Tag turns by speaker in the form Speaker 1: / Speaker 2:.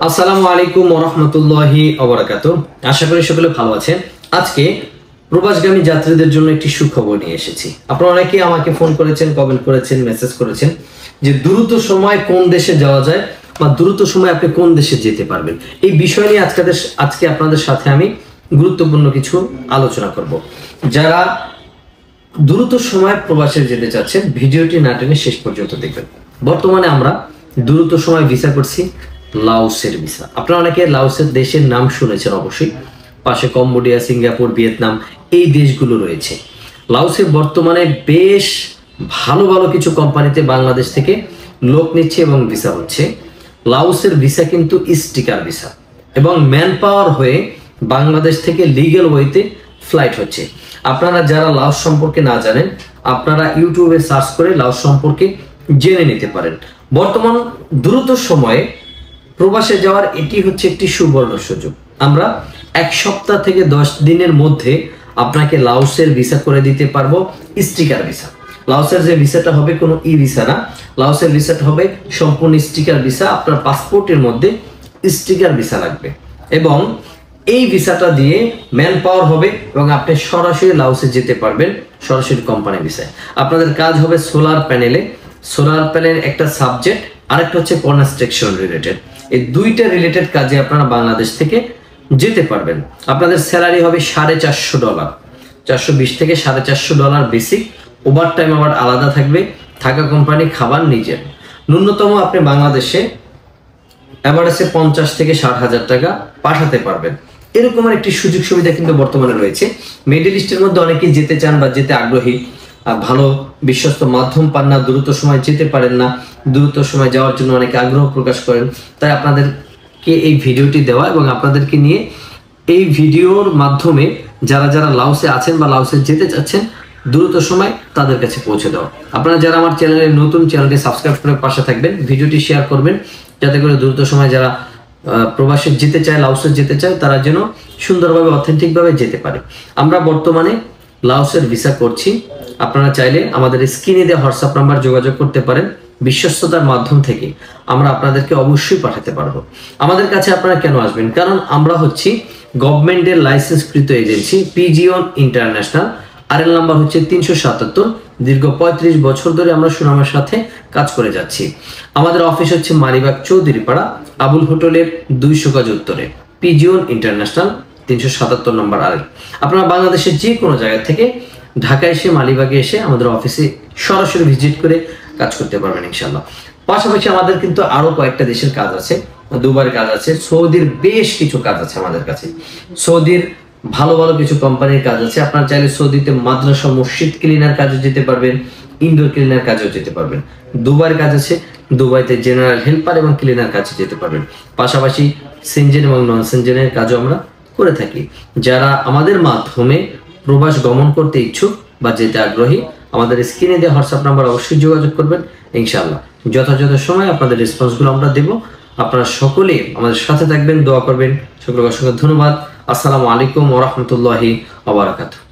Speaker 1: আসসালামু আলাইকুম ওয়া রাহমাতুল্লাহি ওয়া বারাকাতুহু। আশা করি সকলে ভালো আছেন। আজকে প্রবাসগামী যাত্রীদের জন্য একটি সুখবর নিয়ে এসেছি। আপনারা অনেকেই আমাকে ফোন করেছেন, কমেন্ট করেছেন, মেসেজ করেছেন যে দ্রুত সময় কোন দেশে যাওয়া যায় বা দ্রুত সময় আপনি কোন দেশে যেতে পারবেন। এই বিষয় নিয়ে আজকে আপনাদের সাথে আমি গুরুত্বপূর্ণ কিছু আলোচনা করব। যারা দ্রুত সময় প্রবাসে যেতে চাচ্ছেন, ভিডিওটি না টেনে শেষ পর্যন্ত দেখবেন। বর্তমানে আমরা দ্রুত সময় ভিসা করছি লাওসের ভিসা। আপনারা অনেকে লাওসের দেশের নাম শুনেছেন অবশ্যই। পাশে কম্বোডিয়া, সিঙ্গাপুর, ভিয়েতনাম এই দেশগুলো রয়েছে। লাওসে বর্তমানে বেশ ভালো ভালো কিছু কোম্পানিতে বাংলাদেশ থেকে লোক নিচ্ছে এবং ভিসা হচ্ছে। লাওসের ভিসা কিন্তু স্টিকার ভিসা এবং ম্যান পাওয়ার হয়ে বাংলাদেশ থেকে লিগ্যাল ওয়েতে ফ্লাইট হচ্ছে। আপনারা যারা লাওস সম্পর্কে না জানেন, আপনারা ইউটিউবে সার্চ করে লাওস সম্পর্কে জেনে নিতে পারেন। বর্তমান দ্রুত সময়ে প্রবাসে যাওয়ার এটি হচ্ছে একটি সুবর্ণ সুযোগ। আমরা 1 সপ্তাহ থেকে 10 দিনের মধ্যে আপনাকে লাওসের ভিসা করে দিতে পারবো, স্টিকার ভিসা। লাওসের যে ভিসাটা হবে কোনো ই ভিসা না, লাওসের ভিসাটা হবে সম্পূর্ণ স্টিকার ভিসা। আপনার পাসপোর্টের মধ্যে স্টিকার ভিসা লাগবে এবং এই ভিসাটা দিয়ে ম্যান পাওয়ার হবে এবং আপনি সরাসরি লাওসে যেতে পারবেন, সরাসরি কোম্পানি ভিসায়। আপনাদের কাজ হবে সোলার প্যানেল একটা সাবজেক্ট, আরেকটা হচ্ছে কনস্ট্রাকশন রিলেটেড। এই দুইটা রিলেটেড কাজে আপনারা বাংলাদেশ থেকে যেতে পারবেন। আপনাদের স্যালারি হবে $450, 420 থেকে $450 বেসিক। ওভার টাইম আবার আলাদা থাকবে, থাকা কোম্পানি, খাবার নিজের। ন্যূনতম আপনি বাংলাদেশে এভারেজে 50 থেকে 60,000 টাকা পাঠাতে পারবেন। এরকমের একটি সুযোগ সুবিধা কিন্তু বর্তমানে রয়েছে। মিডল ইস্টের মধ্যে অনেকেই যেতে চান বা যেতে আগ্রহী, ভালো বিশ্বস্ত মাধ্যম পান না, দ্রুত সময় যেতে পারেন না, দ্রুত সময় যাওয়ার জন্য অনেকে আগ্রহ প্রকাশ করেন। তাই আপনাদেরকে এই ভিডিওটি দেওয়া এবং আপনাদেরকে নিয়ে এই ভিডিওর মাধ্যমে যারা যারা লাওসে আছেন বা লাওসে যেতে চাচ্ছেন দ্রুত সময় তাদের কাছে পৌঁছে দেওয়া। আপনারা যারা আমার চ্যানেলে নতুন, চ্যানেলটি সাবস্ক্রাইব করে পাশে থাকবেন, ভিডিওটি শেয়ার করবেন যাতে করে দ্রুত সময় যারা প্রবাসে যেতে চায়, লাওসে যেতে চায়, তারা যেন সুন্দরভাবে অথেন্টিকভাবে যেতে পারে। আমরা বর্তমানে লাওসের ভিসা করছি। আপনারা চাইলে আমাদের স্ক্রিনে দেওয়া হোয়াটসঅ্যাপ নাম্বার যোগাযোগ করতে পারেন। বিশ্বস্ততার মাধ্যম থেকে আমরা আপনাদেরকে অবশ্যই পাঠাতে পারবো। আমাদের কাছে আপনারা কেন আসবেন? কারণ আমরা হচ্ছি গভর্নমেন্টের লাইসেন্সকৃত agency pigeon international. RL number হচ্ছে 377। দীর্ঘ 35 বছর ধরে আমরা সুনামের সাথে কাজ করে যাচ্ছি। আমাদের অফিস হচ্ছে মালিবাগ চৌধুরীপাড়া, আবুল হোটেলের 200 গজ উত্তরে, পিজিওন ইন্টারন্যাশনাল, 377 নম্বর আরএল। আপনারা বাংলাদেশের যে কোনো জায়গা থেকে ঢাকায় এসে, মালিবাগে এসে আমাদের অফিসে সরাসরি ভিজিট করে কাজ করতে পারবেন ইনশাআল্লাহ। পাশাপাশি আমাদের কিন্তু আরো কয়েকটা দেশের কাজ আছে, দুবাইয়ের কাজ আছে, সৌদির বেশ কিছু কাজ আছে আমাদের কাছে। সৌদির ভালো ভালো কিছু কোম্পানির কাজ আছে। আপনারা চাইলে সৌদিতে মাদ্রাসা, মসজিদ ক্লিনার কাজে যেতে পারবেন, ইনডোর ক্লিনার কাজেও যেতে পারবেন। দুবাইয়ের কাজ আছে, দুবাইতে জেনারেল হেল্পার এবং ক্লিনার কাজে যেতে পারবেন। পাশাপাশি সেনজেন এবং নন সেনজেনের কাজও আমরা করে থাকি। যারা আমাদের মাধ্যমে প্রবাস গমন করতে ইচ্ছুক বা যেতে আগ্রহী, আমাদের স্ক্রিনে দেওয়া হোয়াটসঅ্যাপ নাম্বার অবশ্যই যোগাযোগ করবেন ইনশাআল্লাহ। যথাযথ সময় আপনাদের রেসপন্সগুলো আমরা দেব। আপনারা সকলে আমাদের সাথে থাকবেন, দোয়া করবেন। সকলকে অসংখ্য ধন্যবাদ। আসসালামু আলাইকুম ওয়া রাহমাতুল্লাহি ওয়া বারাকাতুহু।